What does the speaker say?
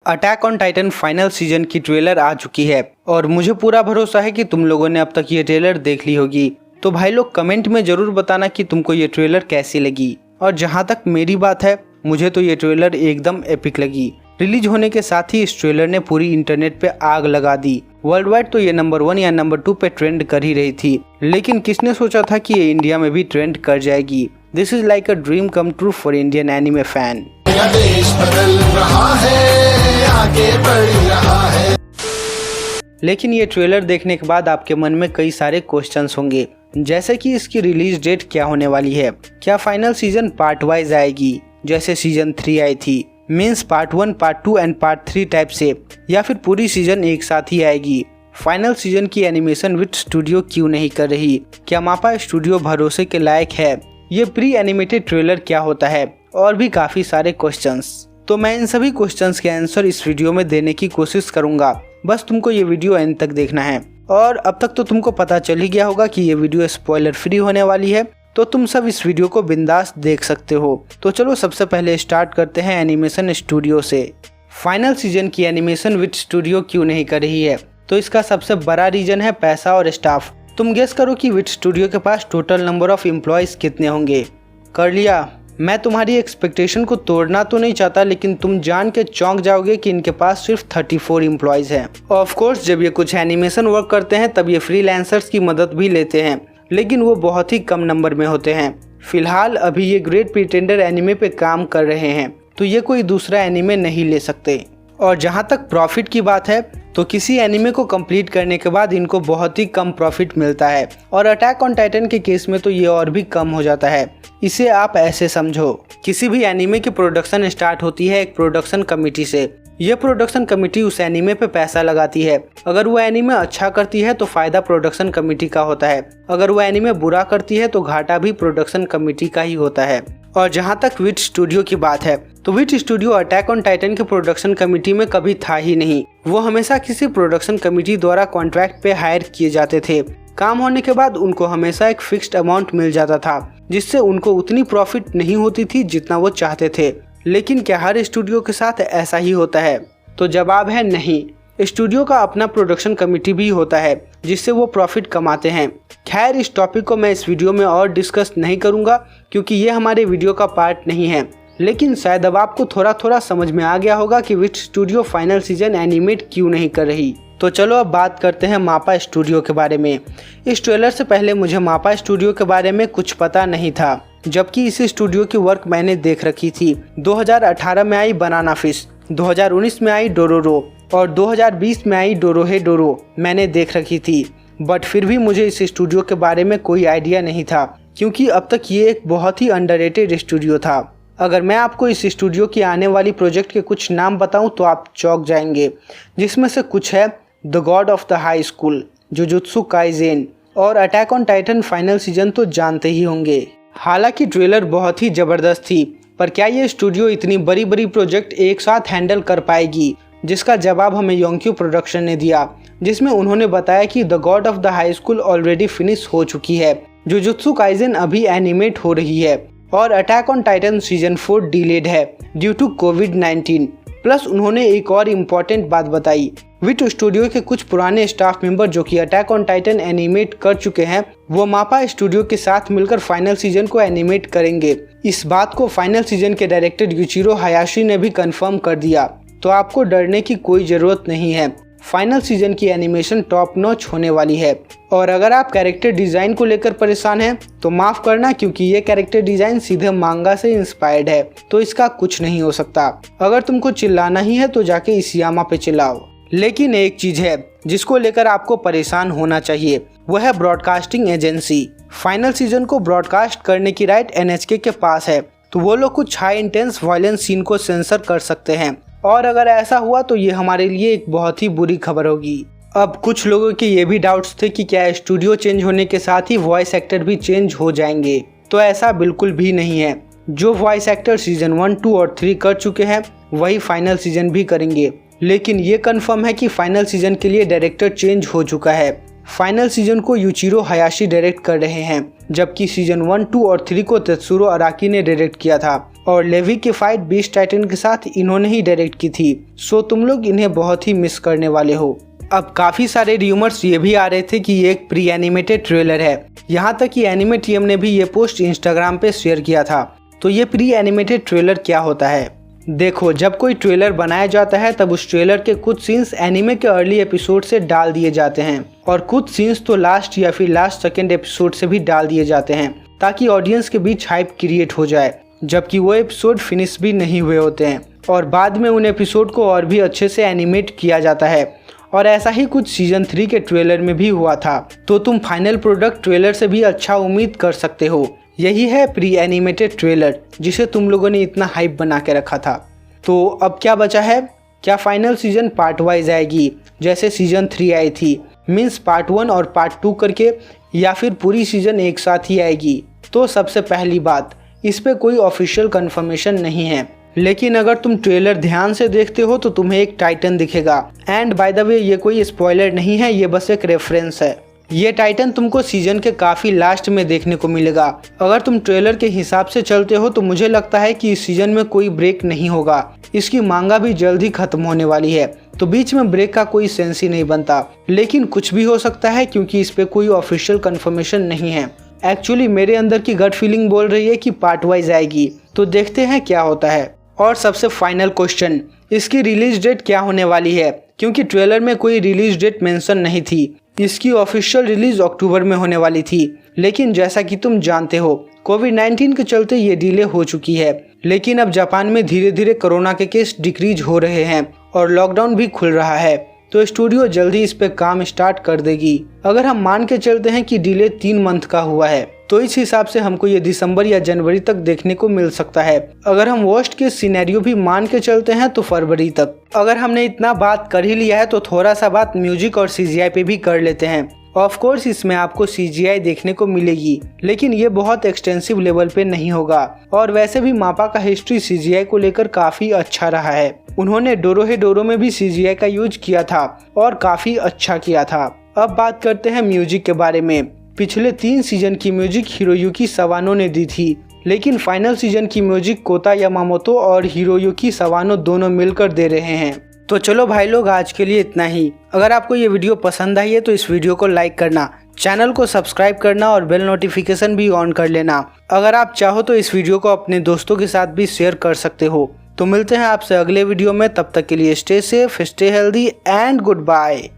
Attack on Titan final season की trailer आ चुकी है और मुझे पूरा भरोसा है कि तुम लोगों ने अब तक ये ट्रेलर देख ली होगी। तो भाई लोग कमेंट में जरूर बताना कि तुमको ये ट्रेलर कैसी लगी। और जहाँ तक मेरी बात है, मुझे तो ये ट्रेलर एकदम एपिक लगी। रिलीज होने के साथ ही इस ट्रेलर ने पूरी इंटरनेट पे आग लगा दी। वर्ल्ड वाइड तो ये नंबर 1 या नंबर 2 पे ट्रेंड कर ही रही थी, लेकिन किसने सोचा था कि ये इंडिया में भी ट्रेंड कर जाएगी। This is like a dream come true for Indian anime fan. देश बदल रहा है, आगे बढ़ रहा है। लेकिन ये ट्रेलर देखने के बाद आपके मन में कई सारे क्वेश्चंस होंगे, जैसे कि इसकी रिलीज डेट क्या होने वाली है, क्या फाइनल सीजन पार्ट वाइज आएगी जैसे सीजन 3 आई थी, means part 1, part 2 and part 3 type से, या फिर पूरी सीजन एक साथ ही आएगी। फाइनल सीजन की एनिमेशन विद स्टूडियो क्यों नहीं कर रही, क्या मापा स्टूडियो भरोसे के लायक है, ये प्री एनिमेटेड ट्रेलर क्या होता है, और भी काफी सारे क्वेश्चंस। तो मैं इन सभी क्वेश्चंस के आंसर इस वीडियो में देने की कोशिश करूंगा। बस तुमको ये वीडियो एंड तक देखना है। और अब तक तो तुमको पता चल ही गया होगा कि ये वीडियो स्पॉइलर फ्री होने वाली है, तो तुम सब इस वीडियो को बिंदास देख सकते हो। तो चलो सबसे पहले स्टार्ट करते हैं एनिमेशन स्टूडियो से। फाइनल सीजन की एनिमेशन विद स्टूडियो क्यों नहीं कर रही है, तो इसका सबसे बड़ा रीजन है पैसा और स्टाफ। तुम गेस करो कि विद स्टूडियो के पास टोटल नंबर ऑफ एम्प्लॉयज कितने होंगे। कर लिया? मैं तुम्हारी एक्सपेक्टेशन को तोड़ना तो नहीं चाहता, लेकिन तुम जान के चौंक जाओगे कि इनके पास सिर्फ 34 एम्प्लॉयज हैं। ऑफ कोर्स जब ये कुछ एनिमेशन वर्क करते हैं तब ये फ्रीलांसर्स की मदद भी लेते हैं, लेकिन वो बहुत ही कम नंबर में होते हैं। फिलहाल अभी ये ग्रेट प्रिटेंडर एनिमे पे काम कर रहे हैं, तो ये कोई दूसरा एनिमे नहीं ले सकते। और जहाँ तक प्रॉफिट की बात है, तो किसी एनिमे को कंप्लीट करने के बाद इनको बहुत ही कम प्रॉफिट मिलता है, और अटैक ऑन टाइटन के केस में तो ये और भी कम हो जाता है। इसे आप ऐसे समझो, किसी भी एनिमे की प्रोडक्शन स्टार्ट होती है एक प्रोडक्शन कमेटी से। यह प्रोडक्शन कमेटी उस एनिमे पे पैसा लगाती है। अगर वो एनिमे अच्छा करती है तो फायदा प्रोडक्शन कमेटी का होता है, अगर वो एनिमे बुरा करती है तो घाटा भी प्रोडक्शन कमेटी का ही होता है। और जहाँ तक विट स्टूडियो की बात है, तो विट स्टूडियो अटैक ऑन टाइटन के प्रोडक्शन कमेटी में कभी था ही नहीं। वो हमेशा किसी प्रोडक्शन कमेटी द्वारा कॉन्ट्रैक्ट पे हायर किए जाते थे। काम होने के बाद उनको हमेशा एक फिक्स्ड अमाउंट मिल जाता था, जिससे उनको उतनी प्रॉफिट नहीं होती थी जितना वो चाहते थे। लेकिन क्या हर स्टूडियो के साथ ऐसा ही होता है? तो जवाब है नहीं। स्टूडियो का अपना प्रोडक्शन कमेटी भी होता है, जिससे वो प्रॉफिट कमाते हैं। खैर, इस टॉपिक को मैं इस वीडियो में और डिस्कस नहीं करूंगा, क्योंकि ये हमारे वीडियो का पार्ट नहीं है। लेकिन शायद अब आपको थोड़ा थोड़ा समझ में आ गया होगा कि विट स्टूडियो फाइनल सीजन एनिमेट क्यों नहीं कर रही। तो चलो अब बात करते हैं मापा स्टूडियो के बारे में। इस ट्रेलर से पहले मुझे मापा स्टूडियो के बारे में कुछ पता नहीं था, जबकि इस स्टूडियो की वर्क मैंने देख रखी थी। 2018 में आई बनाना फिश, 2019 में आई डोरोरो और 2020 में आई डोरोहेडोरो मैंने देख रखी थी। बट फिर भी मुझे इस स्टूडियो के बारे में कोई आइडिया नहीं था, क्योंकि अब तक ये एक बहुत ही अंडररेटेड स्टूडियो था। अगर मैं आपको इस स्टूडियो की आने वाली प्रोजेक्ट के कुछ नाम बताऊं तो आप चौंक जाएंगे, जिसमें से कुछ है the god of the high school, Jujutsu Kaisen और attack on Titan final season तो जानते ही होंगे। हालांकि ट्रेलर बहुत ही जबरदस्त थी, पर क्या ये स्टूडियो इतनी बड़ी बड़ी प्रोजेक्ट एक साथ हैंडल कर पाएगी? जिसका जवाब हमें योंक्यू प्रोडक्शन ने दिया, जिसमें उन्होंने बताया कि the god of the high school already finish हो चुकी है, जुजुत्सु काइसेन अभी एनिमेट हो रही है, और attack on Titan season 4 delayed है ड्यू टू कोविड-19। प्लस उन्होंने एक और इम्पोर्टेंट बात बताई, विट स्टूडियो के कुछ पुराने स्टाफ मेंबर जो कि अटैक ऑन टाइटन एनिमेट कर चुके हैं, वो मापा स्टूडियो के साथ मिलकर फाइनल सीजन को एनिमेट करेंगे। इस बात को फाइनल सीजन के डायरेक्टर यूचिरो हायाशी ने भी कंफर्म कर दिया। तो आपको डरने की कोई जरूरत नहीं है, फाइनल सीजन की एनिमेशन टॉप नॉच होने वाली है। और अगर आप कैरेक्टर डिजाइन को लेकर परेशान हैं तो माफ करना, क्योंकि ये कैरेक्टर डिजाइन सीधे मांगा से इंस्पायर्ड है, तो इसका कुछ नहीं हो सकता। अगर तुमको चिल्लाना ही है तो जाके इसियामा पे चिल्लाओ। लेकिन एक चीज है जिसको लेकर आपको परेशान होना चाहिए, वह है ब्रॉडकास्टिंग एजेंसी। फाइनल सीजन को ब्रॉडकास्ट करने की राइट एनएचके के पास है, तो वो लोग कुछ हाई इंटेंस वायलेंस सीन को सेंसर कर सकते हैं। और अगर ऐसा हुआ तो ये हमारे लिए एक बहुत ही बुरी खबर होगी। अब कुछ लोगों के ये भी डाउट्स थे कि क्या स्टूडियो चेंज होने के साथ ही वॉइस एक्टर भी चेंज हो जाएंगे, तो ऐसा बिल्कुल भी नहीं है। जो वॉइस एक्टर सीजन 1, 2 और 3 कर चुके हैं वही फाइनल सीजन भी करेंगे। लेकिन ये कंफर्म है कि फाइनल सीजन के लिए डायरेक्टर चेंज हो चुका है। फाइनल सीजन को यूचिरो हायाशी डायरेक्ट कर रहे हैं, जबकि सीजन 1, 2 और 3 को तेत्सुरो अराकी ने डायरेक्ट किया था। और लेवी की फाइट बीस्ट टाइटन के साथ इन्होंने ही डायरेक्ट की थी। सो तुम लोग इन्हें बहुत ही मिस करने वाले हो। अब काफ़ी सारे र्यूमर्स ये भी आ रहे थे कि ये एक प्री एनिमेटेड ट्रेलर है। यहाँ तक कि एनिमे टीम ने भी ये पोस्ट इंस्टाग्राम पे शेयर किया था। तो ये प्री एनिमेटेड ट्रेलर क्या होता है? देखो, जब कोई ट्रेलर बनाया जाता है तब उस ट्रेलर के कुछ सीन्स एनिमे के अर्ली एपिसोड से डाल दिए जाते हैं और कुछ सीन्स तो लास्ट या फिर लास्ट सेकेंड एपिसोड से भी डाल दिए जाते हैं ताकि ऑडियंस के बीच हाइप क्रिएट हो जाए, जबकि वो एपिसोड फिनिश भी नहीं हुए होते हैं और बाद में उन एपिसोड को और भी अच्छे से एनिमेट किया जाता है। और ऐसा ही कुछ सीजन 3 के ट्रेलर में भी हुआ था। तो तुम फाइनल प्रोडक्ट ट्रेलर से भी अच्छा उम्मीद कर सकते हो। यही है प्री एनिमेटेड ट्रेलर जिसे तुम लोगों ने इतना हाइप बना के रखा था। तो अब क्या बचा है? क्या फाइनल सीजन पार्ट वाइज आएगी जैसे सीजन 3 आई थी, मीन्स पार्ट 1 और पार्ट 2 करके, या फिर पूरी सीजन एक साथ ही आएगी? तो सबसे पहली बात, इस पे कोई ऑफिशियल कंफर्मेशन नहीं है, लेकिन अगर तुम ट्रेलर ध्यान से देखते हो तो तुम्हें एक टाइटन दिखेगा। एंड बाय द वे, ये कोई स्पॉइलर नहीं है, ये बस एक रेफरेंस है। ये टाइटन तुमको सीजन के काफी लास्ट में देखने को मिलेगा। अगर तुम ट्रेलर के हिसाब से चलते हो तो मुझे लगता है कि इस सीजन में कोई ब्रेक नहीं होगा। इसकी मांगा भी जल्द ही खत्म होने वाली है, तो बीच में ब्रेक का कोई सेंस ही नहीं बनता। लेकिन कुछ भी हो सकता है क्योंकि इस पे कोई ऑफिशियल कंफर्मेशन नहीं है। एक्चुअली मेरे अंदर की गट फीलिंग बोल रही है कि पार्ट वाइज आएगी, तो देखते हैं क्या होता है। और सबसे फाइनल क्वेश्चन, इसकी रिलीज डेट क्या होने वाली है? क्योंकि ट्रेलर में कोई रिलीज डेट मेंशन नहीं थी। इसकी ऑफिशियल रिलीज अक्टूबर में होने वाली थी, लेकिन जैसा कि तुम जानते हो कोविड-19 के चलते ये डिले हो चुकी है। लेकिन अब जापान में धीरे धीरे कोरोना के केस डिक्रीज हो रहे हैं और लॉकडाउन भी खुल रहा है, तो स्टूडियो जल्दी इस पे काम स्टार्ट कर देगी। अगर हम मान के चलते हैं कि डिले 3 मंथ का हुआ है, तो इस हिसाब से हमको ये दिसंबर या जनवरी तक देखने को मिल सकता है। अगर हम वर्स्ट के सिनेरियो भी मान के चलते हैं तो फरवरी तक। अगर हमने इतना बात कर ही लिया है तो थोड़ा सा बात म्यूजिक और CGI पे भी कर लेते हैं। ऑफ कोर्स इसमें आपको CGI देखने को मिलेगी, लेकिन ये बहुत एक्सटेंसिव लेवल पे नहीं होगा। और वैसे भी मापा का हिस्ट्री CGI को लेकर काफी अच्छा रहा है। उन्होंने डोरोहेडोरो में भी CGI का यूज किया था और काफी अच्छा किया था। अब बात करते हैं म्यूजिक के बारे में। पिछले 3 सीजन की म्यूजिक हिरोयुकी सवानो ने दी थी, लेकिन फाइनल सीजन की म्यूजिक कोता यामामोतो और हिरोयुकी सवानो दोनों मिलकर दे रहे हैं। तो चलो भाई लोग, आज के लिए इतना ही। अगर आपको ये वीडियो पसंद आई है तो इस वीडियो को लाइक करना, चैनल को सब्सक्राइब करना और बेल नोटिफिकेशन भी ऑन कर लेना। अगर आप चाहो तो इस वीडियो को अपने दोस्तों के साथ भी शेयर कर सकते हो। तो मिलते हैं आपसे अगले वीडियो में, तब तक के लिए stay safe, stay healthy and good bye.